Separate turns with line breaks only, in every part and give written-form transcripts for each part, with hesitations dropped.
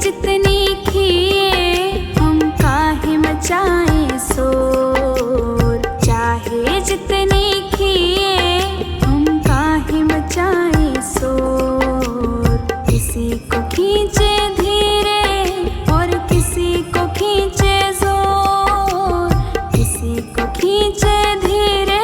जितनी किए हम काहे मचाए शोर। चाहे जितनी किए हम काहे मचाए शोर। किसी को खींचे धीरे और किसी को खींचे जोर। किसी को खींचे धीरे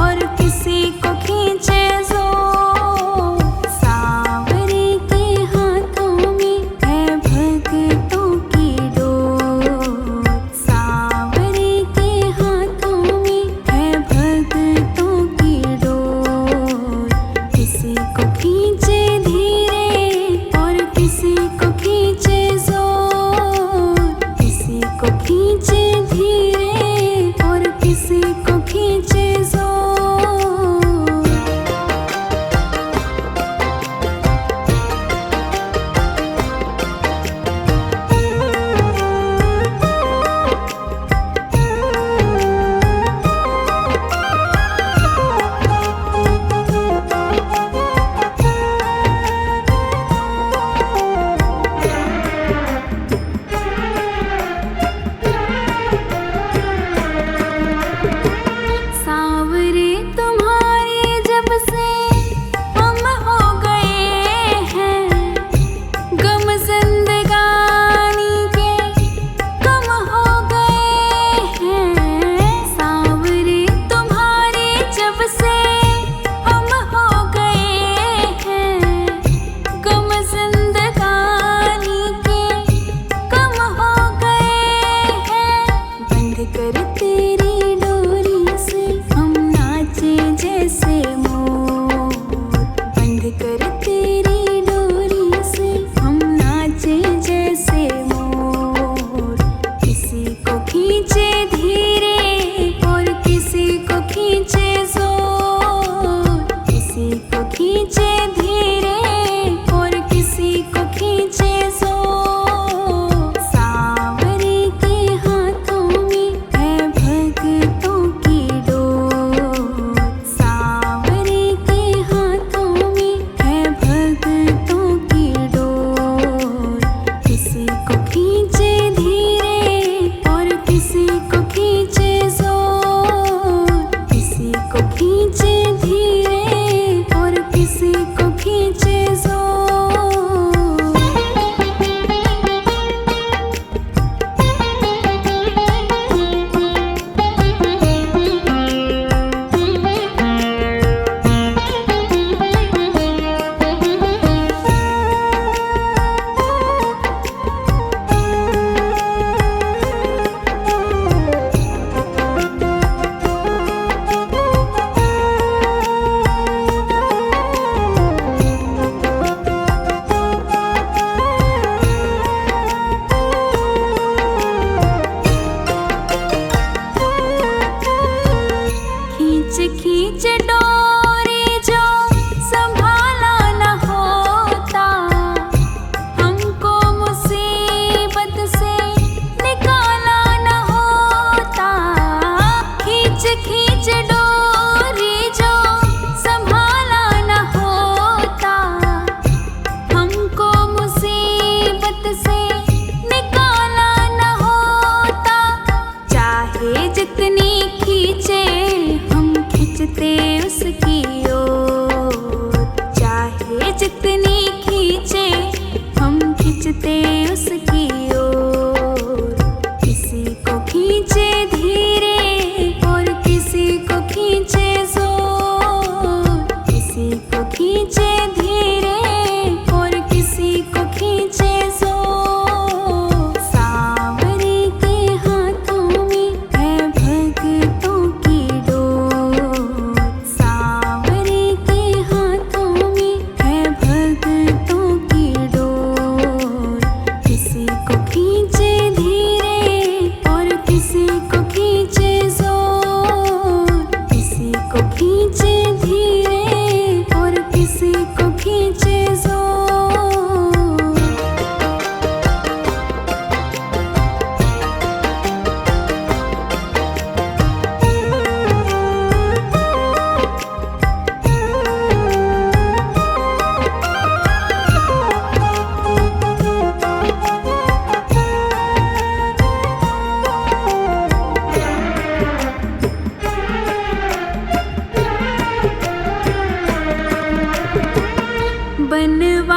और किसी को खींचे जोर। सांवरे के हाथों में है भक्तों की डोर। सांवरे के हाथों में है भक्तों की डोर। किसी को खींचे धीरे और किसी को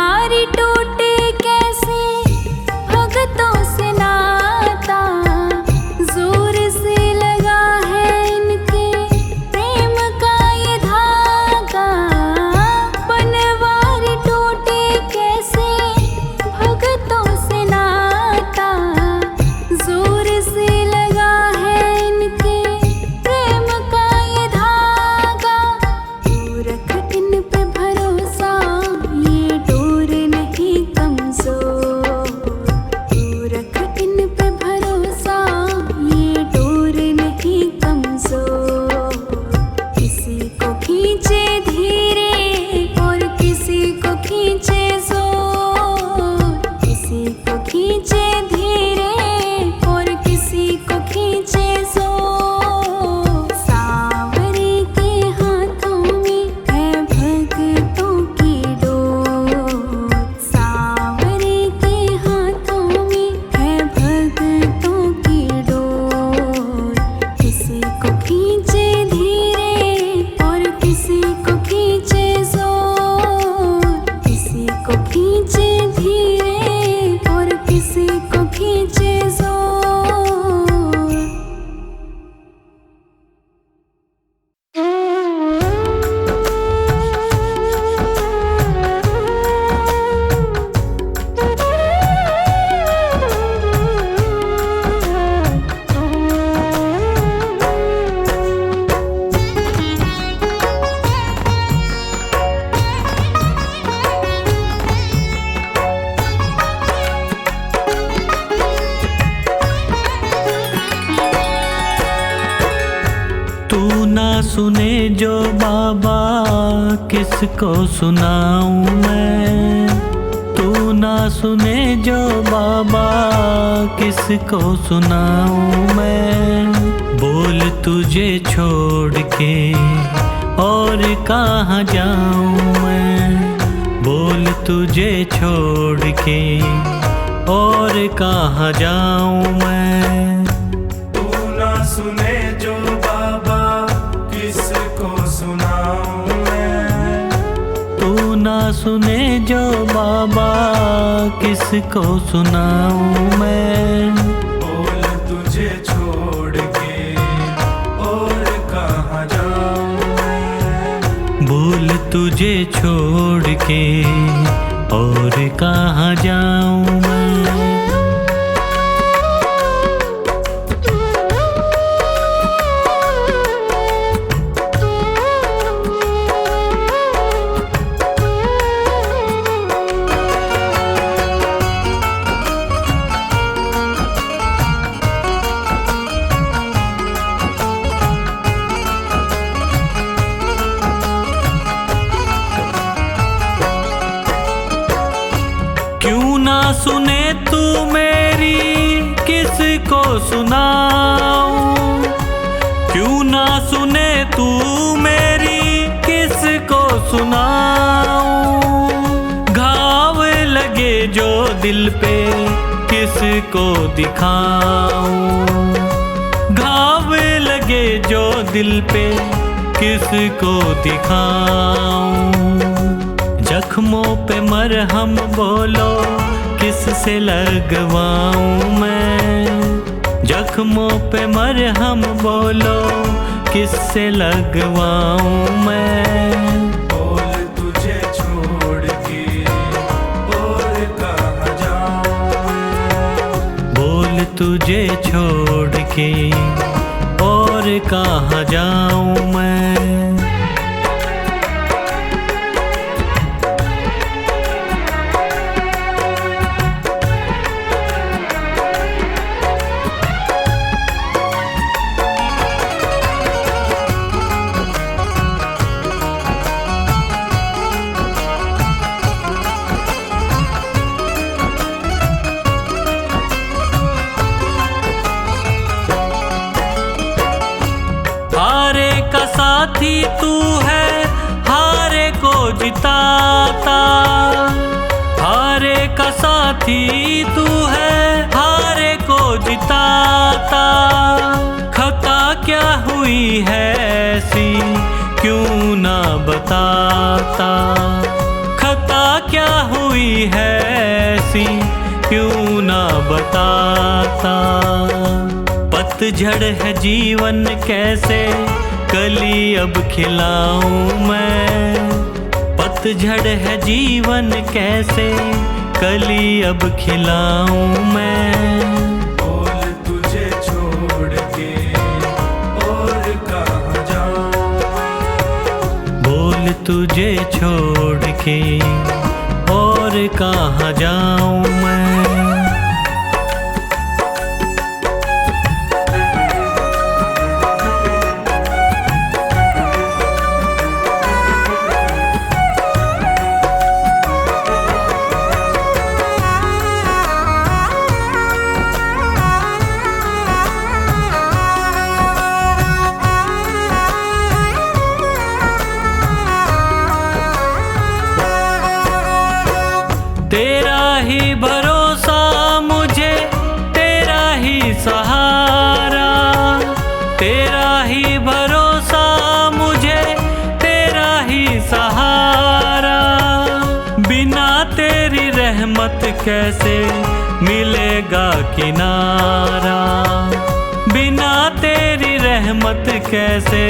बनवारी टूटे कैसे भगतों से नाता, जोर से लगा है इनके प्रेम का ये धागा। बनवारी टूटे कैसे भगतों से नाता, जोर से लगा है इनके प्रेम का ये धागा। तू रख इन पे भरोसा, ये डोर नहीं कमजोर। तू रख इन पे भरोसा, ये डोर नहीं कमजोर। किसी को खींचे धीरे और किसी को खींचे जोर। किसी को खींचे धीरे और किसी को खींचे जोर। सांवरे के हाथों में है भगतों की डोर। सांवरे के हाथों में है भगतों की डोर। किसी को खींचे धीरे और किसी को खींचे जोर। किसी को खींचे धीरे और किसी को खींचे जोर।
तू ना सुने जो बाबा किसको सुनाऊं मैं। तू ना सुने जो बाबा किसको सुनाऊं मैं। बोल तुझे छोड़ के और कहाँ जाऊं मैं। बोल तुझे छोड़ के और कहाँ जाऊं मैं।
तू ना सुने जो बाबा किसको सुनाऊं मैं।
तू ना सुने जो बाबा किसको सुनाऊं मैं।
बोल तुझे छोड़ के और कहाँ जाऊं मैं।
बोल तुझे छोड़ के और कहाँ जाऊं मैं। क्यों ना सुने तू मेरी किसको सुनाऊं। क्यों ना सुने तू मेरी किसको सुनाऊं। घाव लगे जो दिल पे किसको दिखाऊं। घाव लगे जो दिल पे किसको दिखाऊं। जख्मों पे मरहम बोलो किससे लगवाऊं मैं। जख्मों पे मरहम बोलो किससे लगवाऊं मैं।
बोल तुझे छोड़ के और कहाँ जाऊं मैं।
बोल तुझे छोड़ के और कहाँ जाऊं मैं। साथी तू है हारे को जिताता। हारे का साथी तू है हारे को जिताता। खता क्या हुई है ऐसी क्यों ना बताता। खता क्या हुई है ऐसी क्यों ना बताता। पतझड़ है जीवन कैसे कली अब खिलाऊं मैं। पतझड़ है जीवन कैसे कली अब खिलाऊं मैं।
बोल तुझे छोड़ के और कहाँ जाऊं।
बोल तुझे छोड़ के और कहाँ जाऊं मैं। तेरा ही भरोसा मुझे, तेरा ही सहारा। तेरा ही भरोसा मुझे, तेरा ही सहारा। बिना तेरी रहमत कैसे मिलेगा किनारा। बिना तेरी रहमत कैसे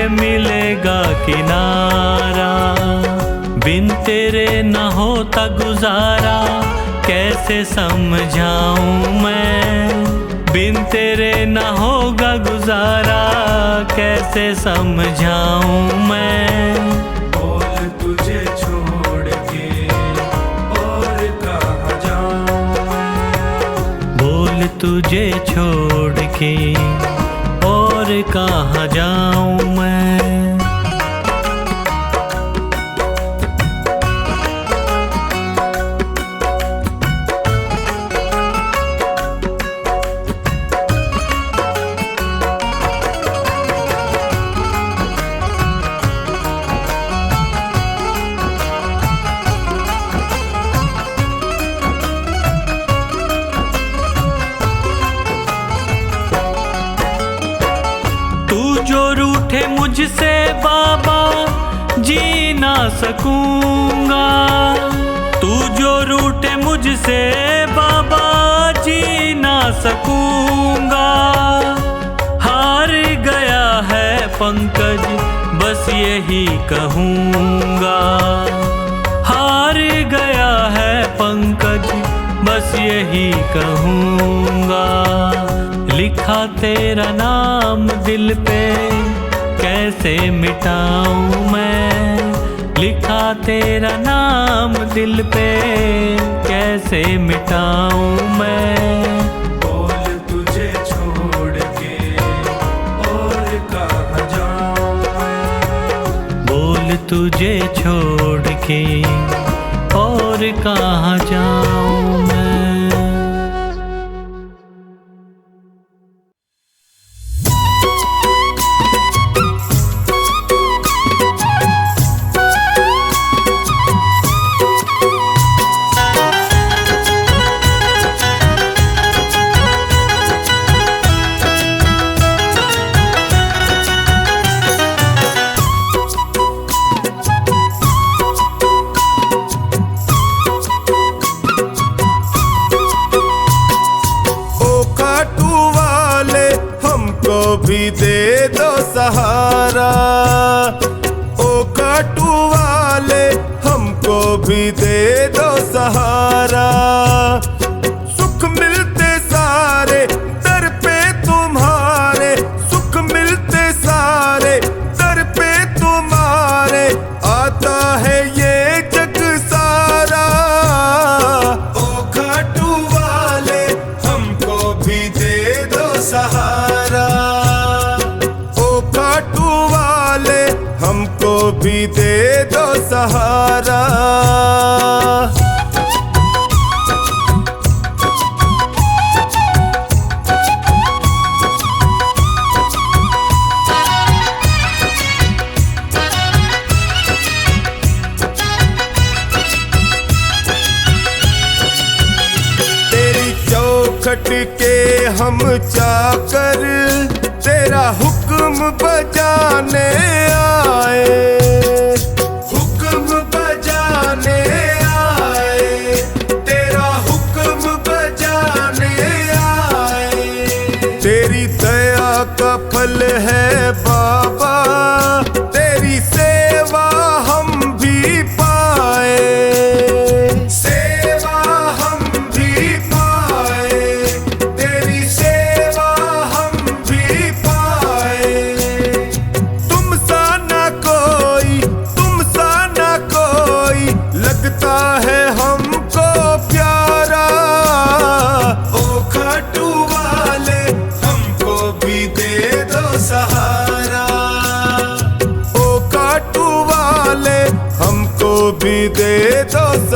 मिलेगा किनारा। बिन तेरे न होता गुजारा कैसे समझाऊं मैं। बिन तेरे न होगा गुजारा कैसे समझाऊं मैं।
बोल तुझे छोड़ के और कहाँ जाऊं।
बोल तुझे छोड़ के और कहाँ जाऊं मैं। जो रूठे मुझसे बाबा जी ना सकूंगा। तू जो रूठे मुझसे बाबा जी ना सकूंगा। हार गया है पंकज बस यही कहूंगा। हार गया है पंकज बस यही कहूंगा। लिखा तेरा नाम दिल पे कैसे मिटाऊं मैं। लिखा तेरा नाम दिल पे कैसे मिटाऊं मैं।
बोल तुझे छोड़ के और कहाँ जाऊं।
बोल तुझे छोड़ के और कहाँ जाऊं मैं।
भी दे दो सहारा। ओ काटू वाले हमको भी दे दो सहारा। सुख मिलते सारे दर पे तुम्हारे। सुख मिलते सारे दर पे तुम्हारे। आता है ये जग सारा। ओ काटू वाले हमको भी दे दो सहारा। हमको भी दे दो सहारा। तेरी चौखट के हम चाकर तेरा हुक्म बजाने आए। हुक्म बजाने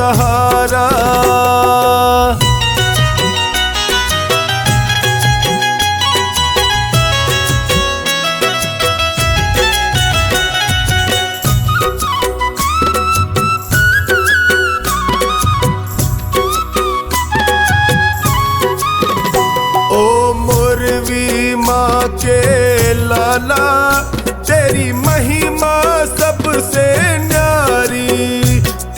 सहारा। ओ मोरवी माँ के लाला, तेरी महिमा सबसे न्यारी,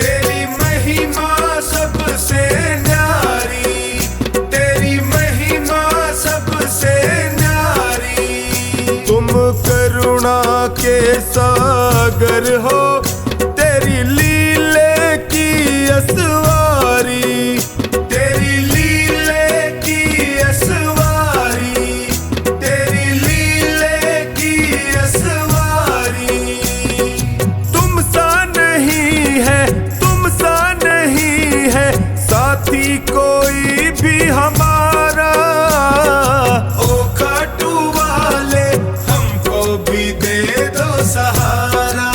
तेरी महिमा सबसे न्यारी, तेरी महिमा सबसे न्यारी। तुम करुणा के सागर हो, तेरी लीले की असवारी, तेरी लीले की असवारी, तेरी लीले की असवारी। तुम सा नहीं है, तुम सा नहीं है साथी कोई भी हमारा। ओ खाटू वाले हमको भी दे दो सहारा,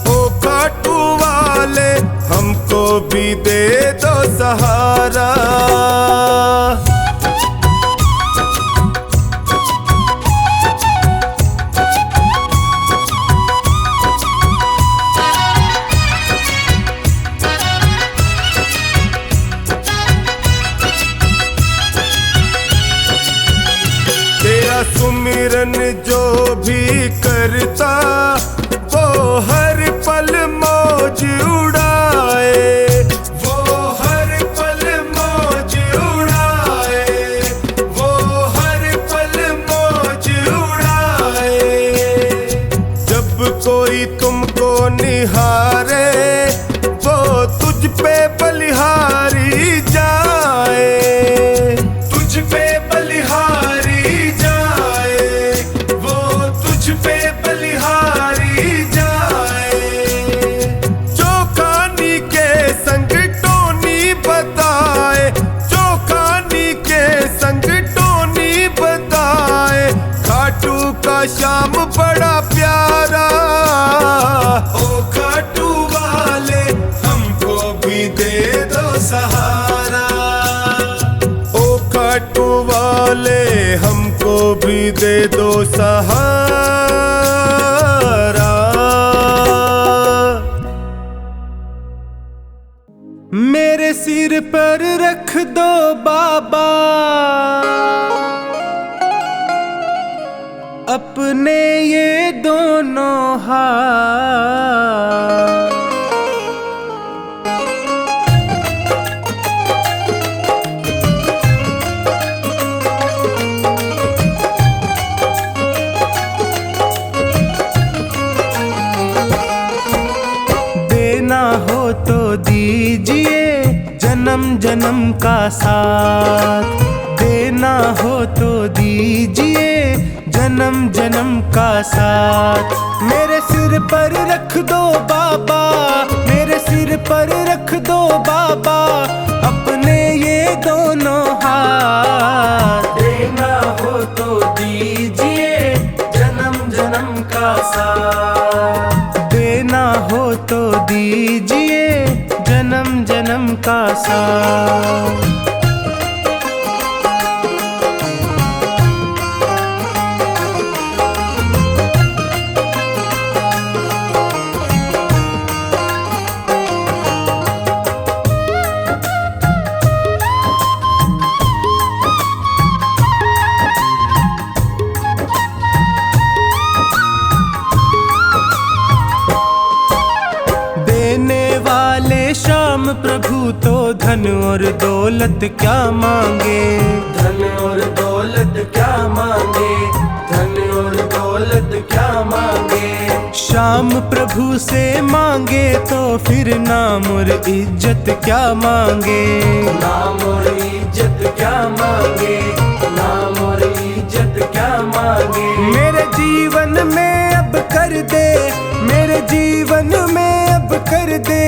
ओ खाटू वाले हमको भी दे दो सहारा। तेरा सुमिरन जो भी करता, वो हर पल मौज उड़ाए, वो हर पल मौज उड़ाए, वो हर पल मौज उड़ाए। जब कोई तुमको निहारे, वो तुझ पे बलिहारी जाए, तुझ पे बलिहारी जाए, वो तुझ पे बलिहारी जाए। चौखानी के संग टोनी बताए, चौखानी के संग टोनी बताए, खाटू का शाम बड़ा प्यारा। ओ खाटू वाले हमको भी दे दो सहारा, ओ खाटू वाले हमको भी दे दो सहारा। मेरे सिर पर रख दो बाबा अपने ये दोनों हाथ। देना हो तो दीजिए जन्म जन्म का साथ, देना हो तो दीजिए जन्म जन्म का साथ। मेरे सिर पर रख दो बाबा, मेरे सिर पर रख दो बाबा अपने ये दोनों हाथ। देना हो तो दीजिए जन्म जन्म का साथ, देना हो तो दीजिए जन्म जन्म का साथ। श्याम प्रभु तो धन और दौलत क्या मांगे, धन और दौलत क्या मांगे, धन और दौलत क्या मांगे। श्याम प्रभु से मांगे तो फिर नाम और इज्जत क्या मांगे, नाम और इज्जत क्या मांगे, नाम और इज्जत क्या मांगे। मेरे जीवन में अब कर दे, मेरे जीवन में अब कर दे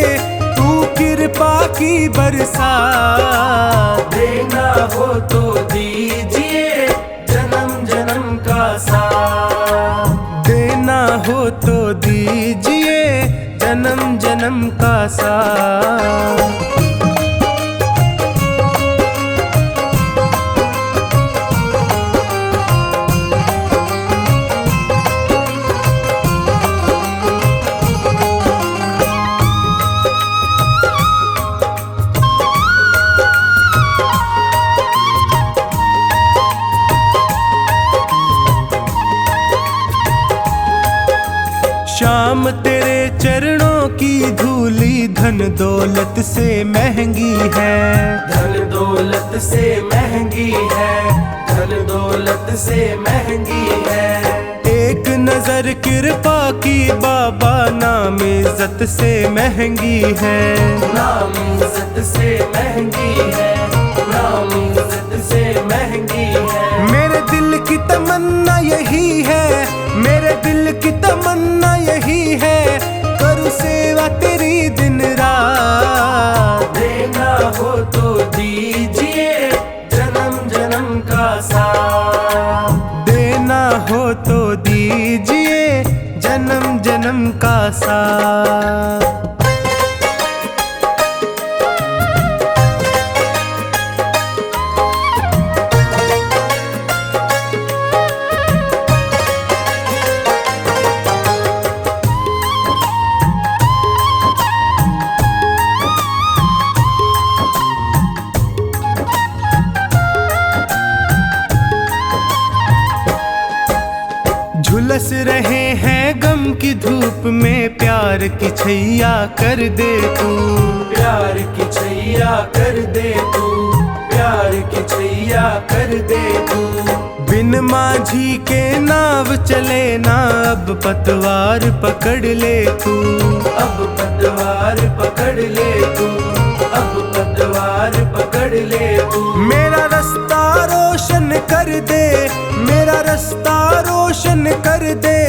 कृपा की बरसात। देना हो तो दीजिए जन्म जन्म का साथ, देना हो तो दीजिए जन्म जन्म का सा। श्याम तेरे चरणों की धूली धन दौलत से महंगी है,
धन दौलत से महंगी है, धन दौलत से महंगी है।
एक नजर कृपा की बाबा नाम इज्जत से महंगी है,
नाम इज्जत से महंगी है, नाम इज्जत से महंगी है।
मेरे दिल की तमन्ना यही है, मेरे दिल की तमन्ना यही है, करूँ सेवा तेरी दिन रात।
देना हो तो दीजिए जन्म जन्म का साथ,
देना हो तो दीजिए जन्म जन्म का साथ। झुलस रहे हैं गम की धूप में, प्यार की छैया कर दे तू,
प्यार की छैया कर दे तू, प्यार की छैया कर दे तू।
बिन माझी के नाव चले ना, अब पतवार पकड़ ले तू,
अब पतवार पकड़ ले तू, अब पतवार पकड़ ले तू।
मेरा रास्ता रोशन कर दे, मेरा रास्ता रोशन कर दे,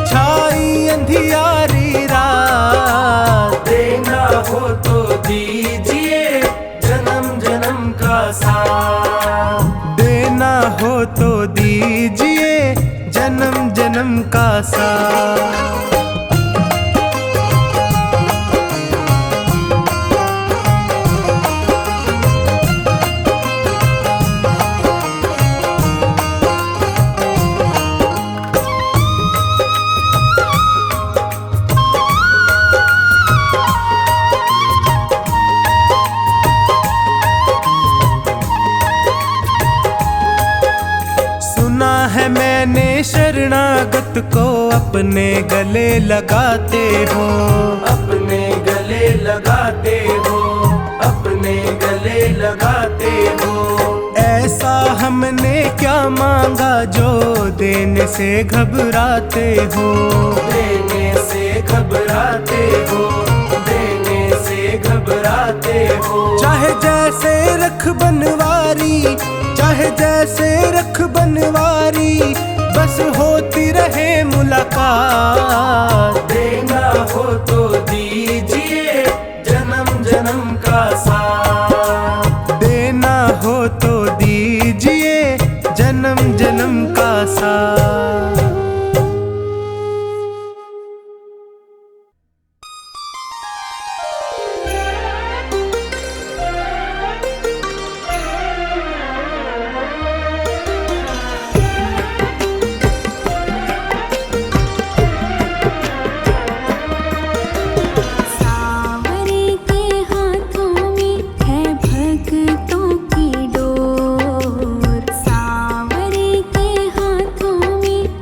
छाई अंधियारी रात।
देना हो तो दीजिए जन्म जन्म का साथ,
देना हो तो दीजिए जन्म जन्म का साथ। है मैंने शरणागत को अपने गले लगाते हो,
अपने गले लगाते हो, अपने गले लगाते हो।
ऐसा हमने क्या मांगा जो देने से घबराते हो,
देने से घबराते हो, देने से घबराते हो।
चाहे जैसे रख बनवारी, चाहे जैसे रख बनवारी, बस होती रहे मुलाकात।
देना हो तो दीजिए जन्म जन्म का साथ,
देना हो तो दीजिए जन्म जन्म का साथ।
सांवरे के हाथों में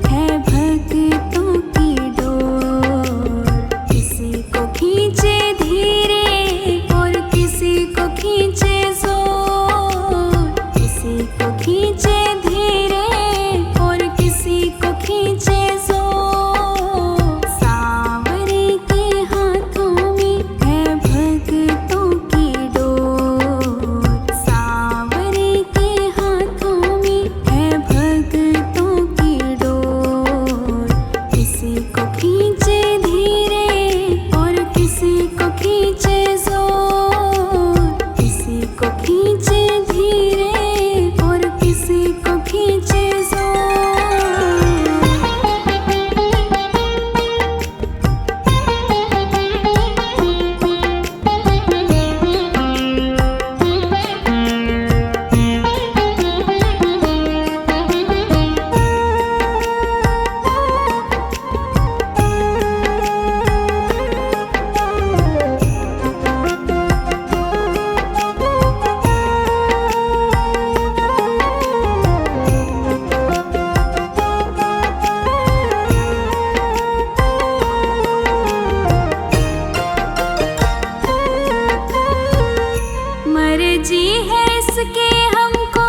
इसके हमको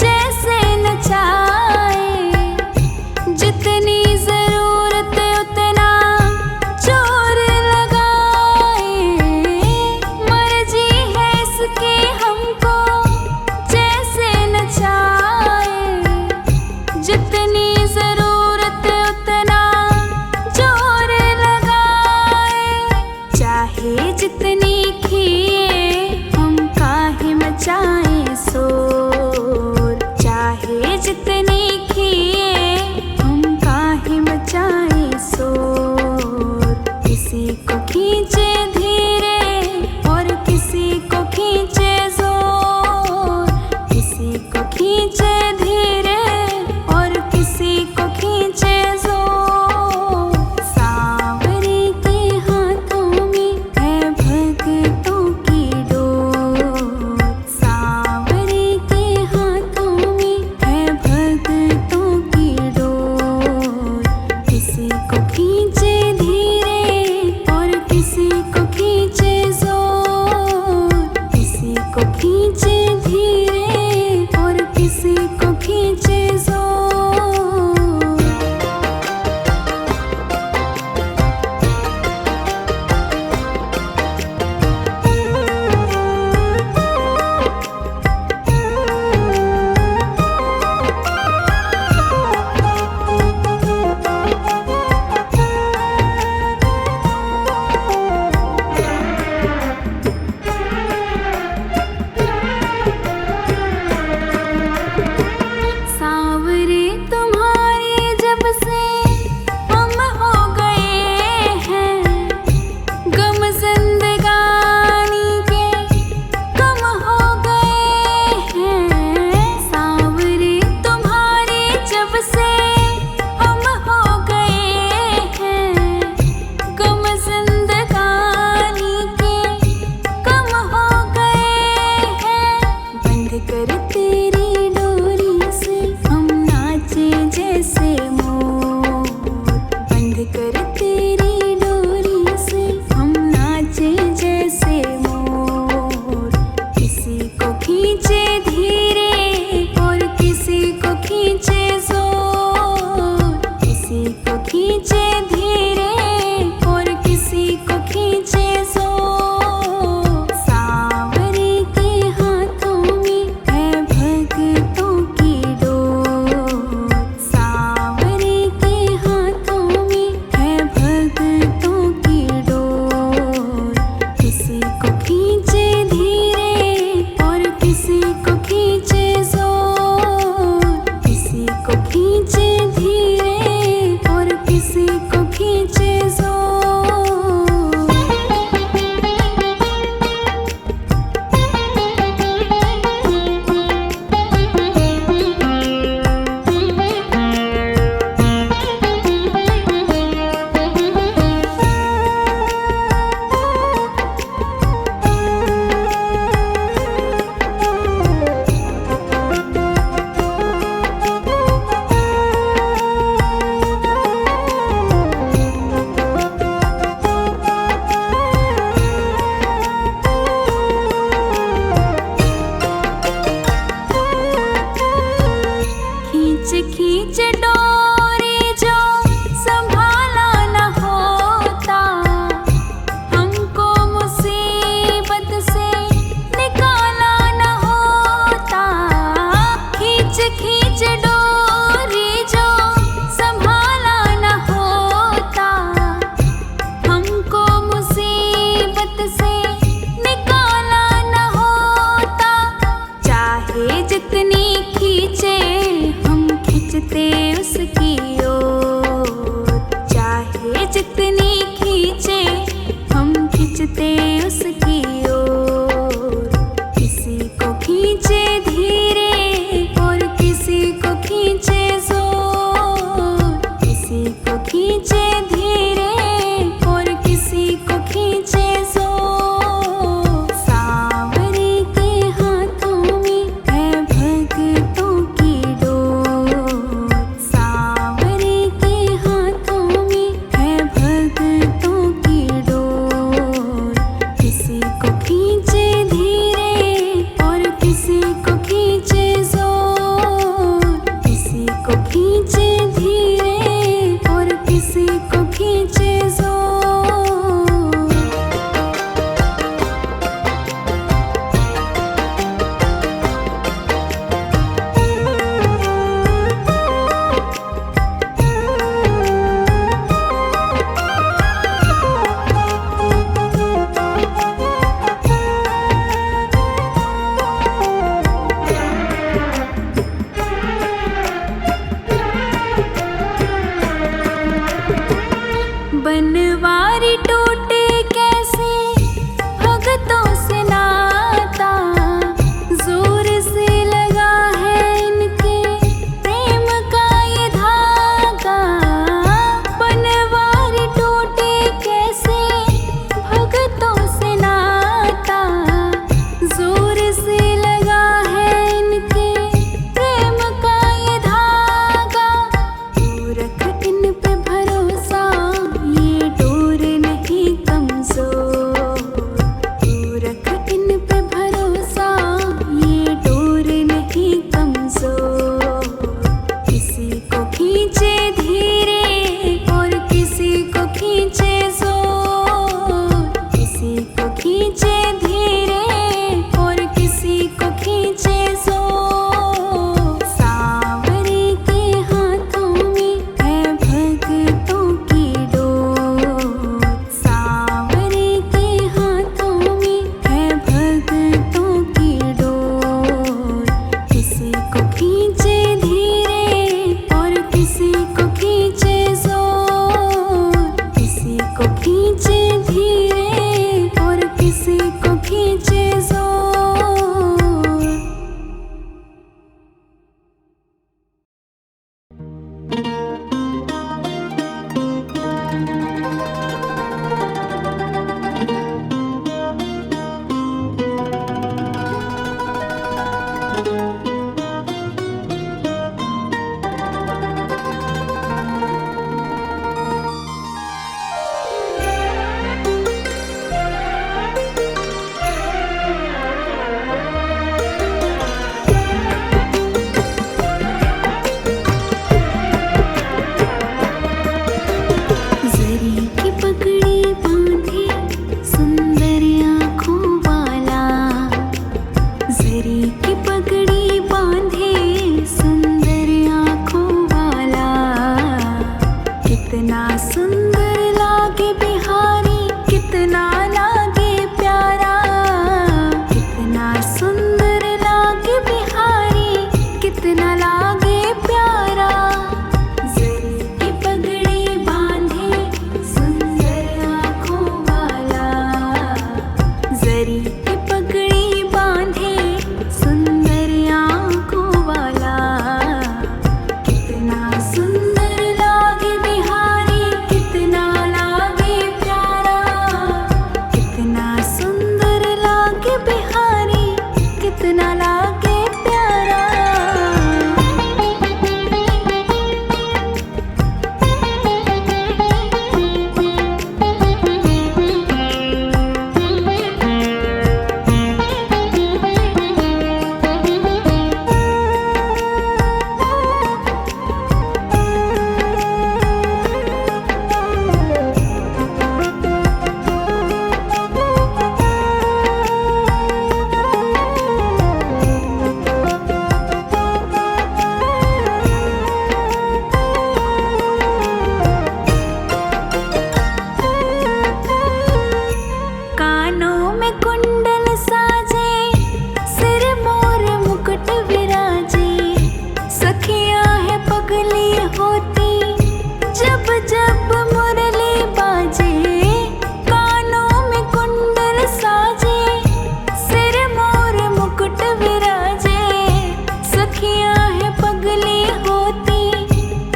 जैसे नचाए, जितनी जरूरत उतना जोर लगाए। मर्जी है इसके हमको जैसे नचाए, जितनी जरूरत उतना जोर लगाए। चाहे जितनी खिए हम काहे मचाए शोर, चाहे जितनी खिए हम काहे मचाए शोर। किसी को खींचे धीरे और किसी को खींचे जोर, किसी को खींचे धीरे और किसी को खींचे जोर। सांवरे के हाथों में है भक्तों की डोर, सांवरे के हाथों में है भक्तों की डोर। किसी को खींचे धीरे और किसी को खींचे जोर, किसी को खींचे धीरे और किसी को खींचे जोर। सांवरे तुम्हारे जब से हम हो गए हैं, गम जिंदगानी के कम हो गए हैं। सांवरे तुम्हारे जब से हम हो गए हैं, गम जिंदगानी के कम हो गए हैं। बंद कर तेरी डोरी से हम नाचे जैसे मोर, बंद कर तेरी डोरी से हम नाचे जैसे मोर। किसी को खींचे धीरे और किसी को खींचे जोर, किसी को खींचे धीरे और किसी को खींचे जोर। सांवरे के हाथों में है भक्तों की डोर, सांवरे के हाथों में है भक्तों की डोर। किसी को खींचे धीरे और किसी को खींचे जोर, किसी को खींचे धीरे और किसी को खींचे जोर। खींच खींच डोरी जो संभाला न होता, हमको मुसीबत से निकाला न होता। खींच खींच डोरी जो संभाला न होता, हमको मुसीबत से निकाला न होता। चाहे जितनी खींचे हम खींचते उसकी ओर, चाहे जितनी खींचे हम खींचते उसकी ओर। किसी को खींचे धीरे और किसी को खींचे जोर, किसी को खींचे धीरे और किसी को खींचे जोर। सांवरे के हाथों में है भक्तों की डोर, सांवरे कितना लागे प्यारा। कानों में कुंडल साजे, सिर मोर मुकुट विराजे, सखियां है पगली होती जब जब मुरली बाजे। कानों में कुंडल साजे, सिर मोर मुकुट विराजे, सखियां है पगली होती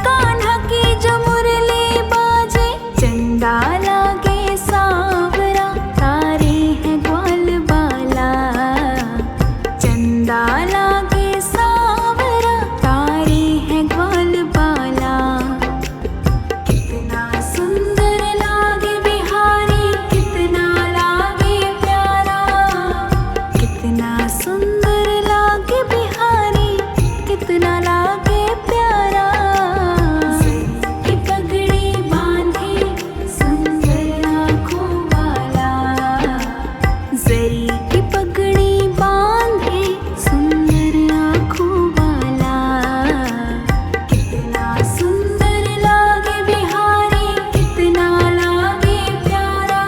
कान्हा की जो मुरली बाजे। चंदा लागे सांवरा, तारे हैं ग्वाल बाला, चंदा लागे सांवरा, तारे हैं ग्वाल बाला। कितना सुंदर लागे बिहारी, कितना लागे प्यारा, कितना सुंदर लागे बिहारी, कितना लागे प्यारा। की पगड़ी बांधे सुंदर आँखों वाला, जरी की पगड़ी बांधे सुंदर आँखों वाला। कितना सुंदर लागे बिहारी, कितना लागे प्यारा,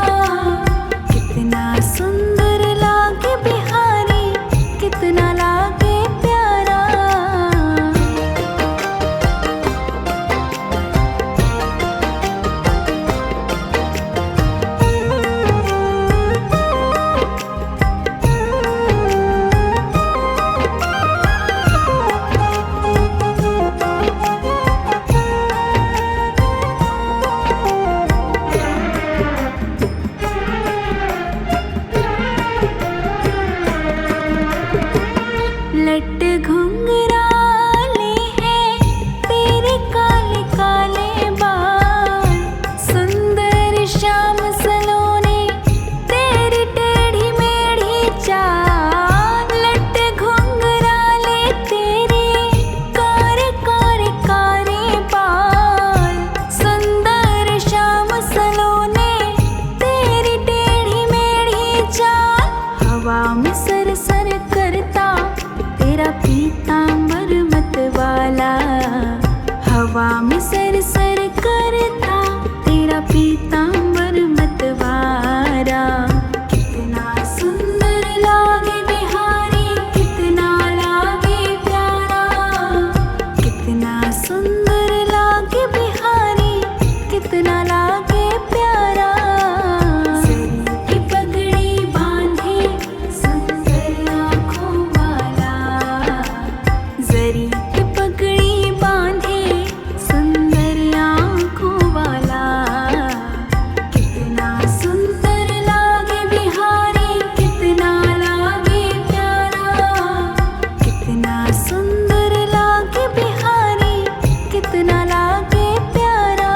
कितना सुंदर लागे बिहारी, कितना लागे प्यारा। लट घुंघराले हैं तेरे काले काले बाल, सुंदर श्याम सलोने तेरी टेढ़ी मेढ़ी चाल। लट घुंघराले तेरे कारे कारे कारे बाल, सुंदर श्याम सलोने तेरी टेढ़ी मेढ़ी चाल। हवा में सर सर करता तेरा पीतांबर मत वाला, हवा में सर सर करता तेरा पीतांबर मत वाला। कितना सुंदर लागे बिहारी, कितना लागे प्यारा, कितना सुंदर लागे बिहारी, कितना लागे प्यारा। की पगड़ी बांधे सुंदर आँखों वाला, जरी की पगड़ी बांधे सुंदर आँखों वाला। कितना सुंदर लागे बिहारी, कितना लागे प्यारा, कितना सुंदर लागे बिहारी, कितना लागे प्यारा।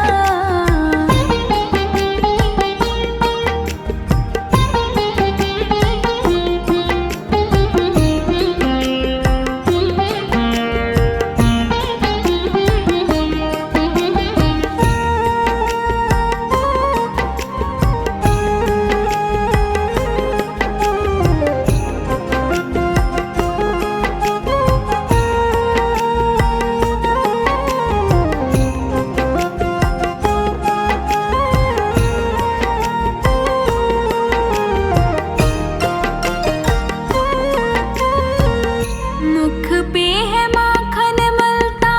मुख पे है माखन मलता,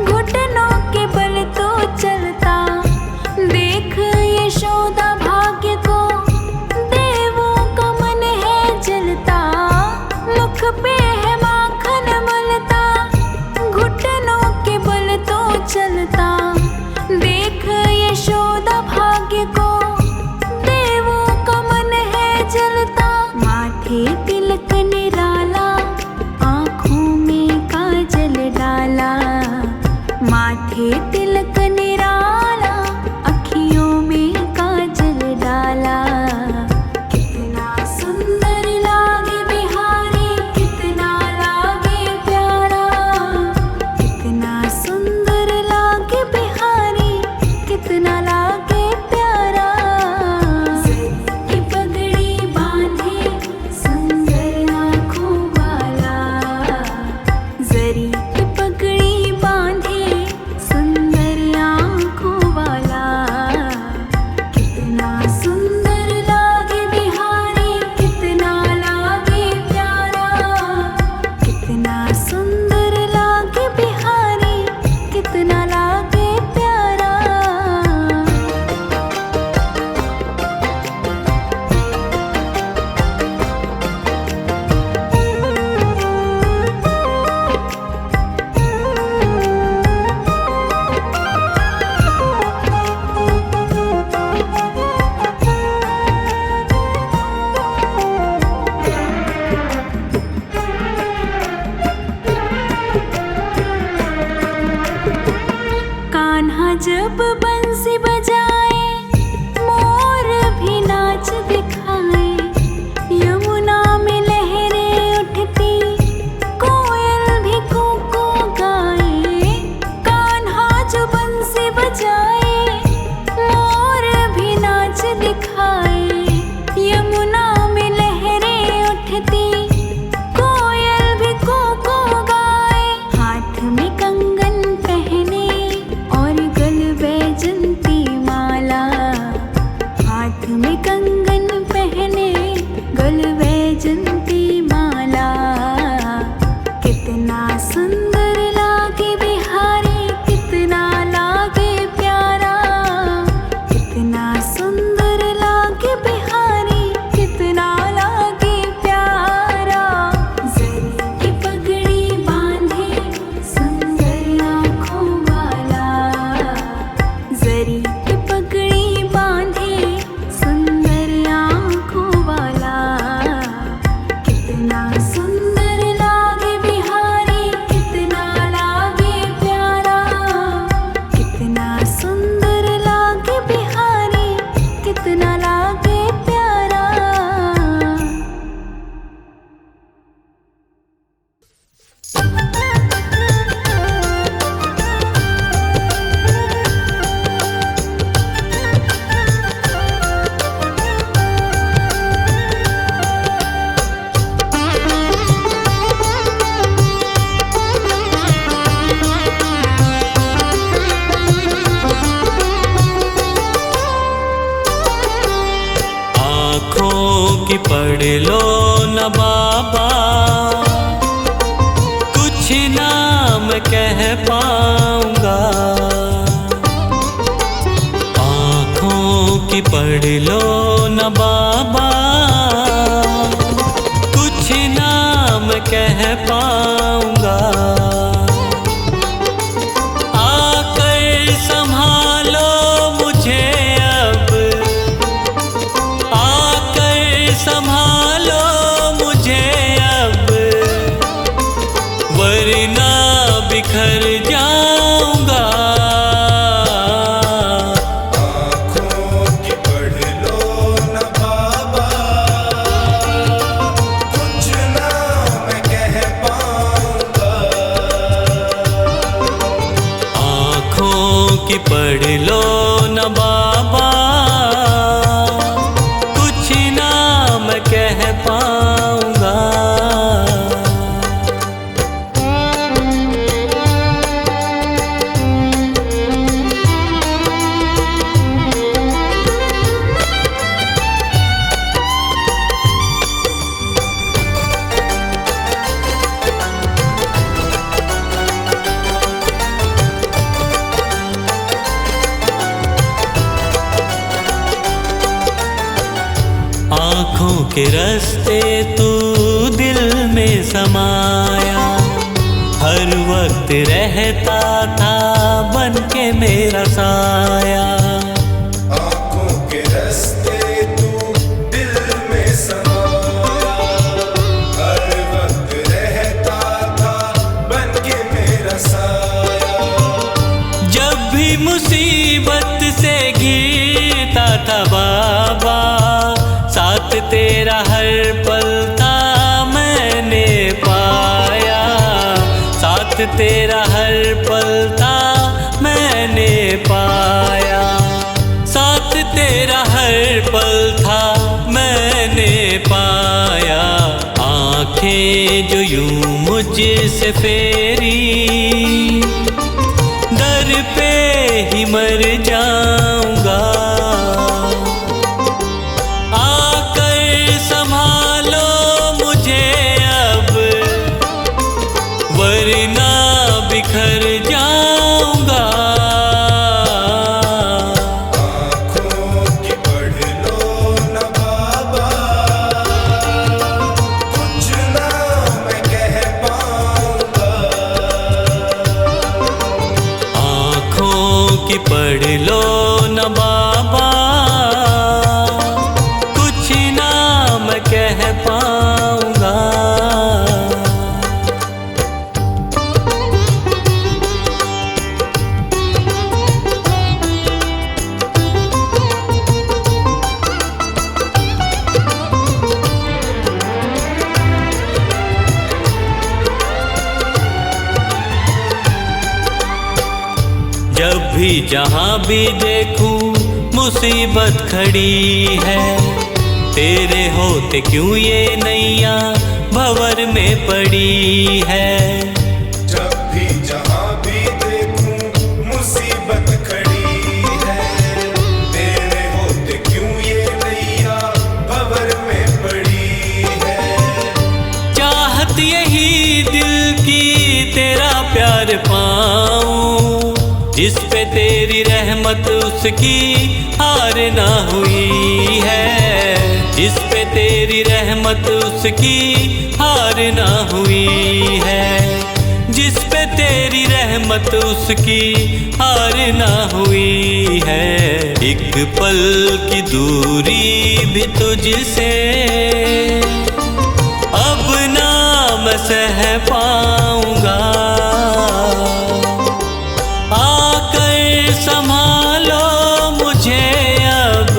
घुटनों के बल तो चलता। देख यशोदा भाग्य को, देवों का मन है जलता। मुख पे है माखन मलता, घुटनों के बल तो चलता। देख यशोदा भाग्य को, देवों का मन है जलता। माथे तिलक निराला सुंदर लागे बिहारी, कितना लागे प्यारा, कितना सुंदर लागे बिहारी, कितना लागे प्यारा।
आँखों की पढ़ लो न बाबा, कुछ नाम कह पाऊंगा। आँखों की पढ़ लो न बाबा, कुछ नाम कह पाऊंगा। आकर संभालो मुझे अब, आकर संभालो मुझे अब, वरना बिखर जाऊंगा।
आँखों की पढ़ लो न बाबा, कुछ ना मैं कह पाऊंगा।
आँखों की पढ़ लो न बाबा, कुछ नाम कह पाऊंगा। आँखों के रास्ते तू दिल में समाया, हर वक्त रहता था बन के मेरा साया।
आँखों के रास्ते तू दिल में समाया, हर वक्त रहता था बन के मेरा साया।
जब भी मुसीबत से घिरता था बाबा, साथ तेरा हर पल था मैंने पाया। साथ तेरा हर पल था मैंने पाया। साथ तेरा हर पल था मैंने पाया। आँखें जो यूं मुझसे फेरी, दर पे ही मर जाऊंगा। आकर संभालो मुझे अब, वरना बिखर जाऊंगा।
आँखों की पढ़ लो न बाबा, कुछ ना मैं कह पाऊंगा।
आँखों की पढ़ लो न बाबा, कुछ नाम कह पाऊंगा। जब भी जहाँ भी देखूं मुसीबत खड़ी है, तेरे होते क्यों ये नैया भंवर में पड़ी है।
जब भी जहाँ भी देखूं मुसीबत खड़ी है, तेरे होते क्यों ये नैया भंवर में पड़ी है।
चाहत यही दिल की तेरा प्यार पाऊं, जिस पे तेरी रहमत उसकी हार ना हुई है। जिस पे तेरी रहमत उसकी हार ना हुई है। जिस पे तेरी रहमत उसकी हार ना हुई है। एक पल की दूरी भी तुझसे अब ना सह पाऊंगा। आकर संभालो मुझे अब,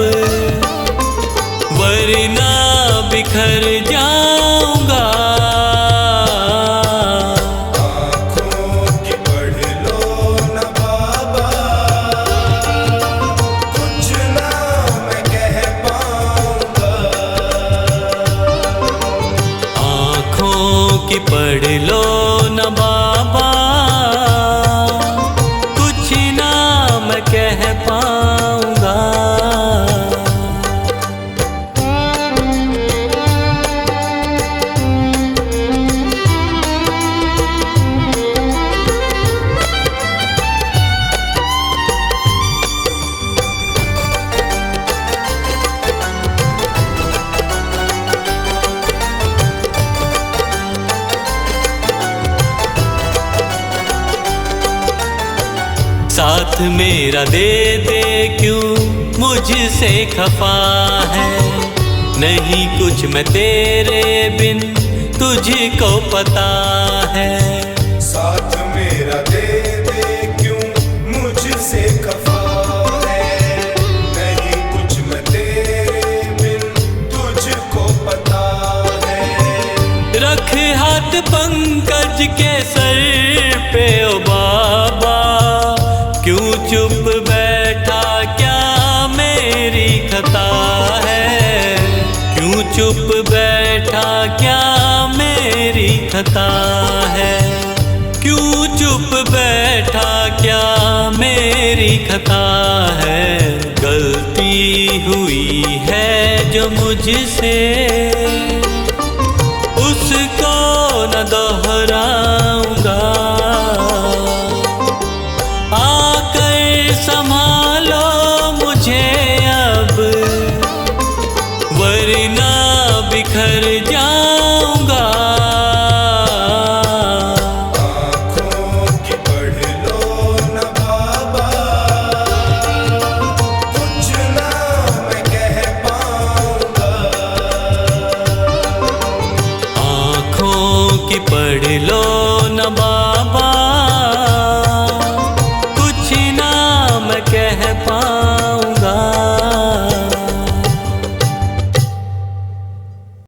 वरना बिखर जाऊंगा।
आँखों की पढ़ लो न बाबा, कुछ ना मैं कह पाऊंगा।
आँखों की पढ़ लो न बाबा, कुछ ना मैं कह पाऊंगा। साथ मेरा दे दे क्यों मुझसे खफा है, नहीं कुछ मैं तेरे बिन तुझको पता है।
साथ मेरा दे दे क्यों मुझसे खफा है, नहीं कुछ मैं तेरे बिन तुझको पता है।
रख हाथ पंकज के सर पे ओ बाबा, क्यों चुप बैठा क्या मेरी खता है। क्यों चुप बैठा क्या मेरी खता है। क्यों चुप बैठा क्या मेरी खता है। गलती हुई है जो मुझसे, उसको न दोहराऊंगा। आकर संभालो मुझे अब, वरना बिखर जाऊंगा।
आँखों की पढ़ लो न बाबा, कुछ ना मैं कह पाऊंगा।
आँखों की पढ़ लो न बाबा, कुछ ना मैं कह पाऊंगा।